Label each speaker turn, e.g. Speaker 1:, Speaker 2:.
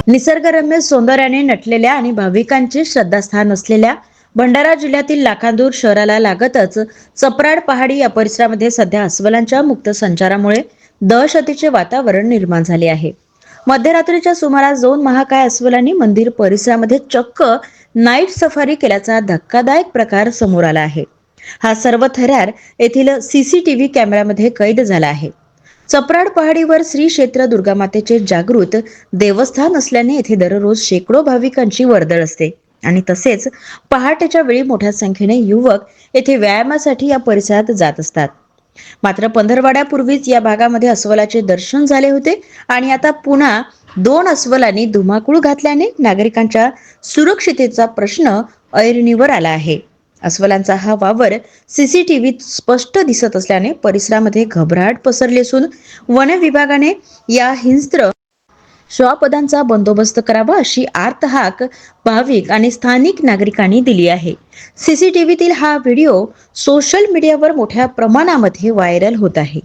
Speaker 1: निसर्गरम्य सौंदर्याने नटलेल्या आणि भाविकांचे श्रद्धास्थान असलेल्या भंडारा जिल्ह्यातील लाखांदूर शहराला लागतच चपराड पहाडी या परिसरामध्ये सध्या अस्वलांच्या मुक्त संचारामुळे दहशतीचे वातावरण निर्माण झाले आहे. मध्यरात्रीच्या सुमारास 2 महाकाय अस्वलांनी मंदिर परिसरामध्ये चक्क नाईट सफारी केल्याचा धक्कादायक प्रकार समोर आला आहे. हा सर्व थरार येथील सीसीटीव्ही कॅमेऱ्यामध्ये कैद झाला आहे. चपराड पहाडीवर श्री क्षेत्र दुर्गामातेचे जागृत देवस्थान असल्याने येथे दररोज शेकडो भाविकांची वर्दळ असते आणि तसेच पहाटेच्या वेळी मोठ्या संख्येने युवक येथे व्यायामासाठी या परिसरात जात असतात. मात्र पंधरवाड्यापूर्वीच या भागामध्ये अस्वलाचे दर्शन झाले होते आणि आता पुन्हा 2 अस्वलांनी धुमाकूळ घातल्याने नागरिकांच्या सुरक्षितेचा प्रश्न ऐरणीवर आला आहे. अस्वलांचा हा वावर सीसीटीव्हीत स्पष्ट दिसत असल्याने परिसरामध्ये घबराट पसरली असून वन विभागाने या हिंस्त्र श्वापदांचा बंदोबस्त करावा अशी आर्तहाक भाविक आणि स्थानिक नागरिकांनी दिली आहे. सीसीटीव्हीतील हा व्हिडिओ सोशल मीडियावर मोठ्या प्रमाणामध्ये व्हायरल होत आहे.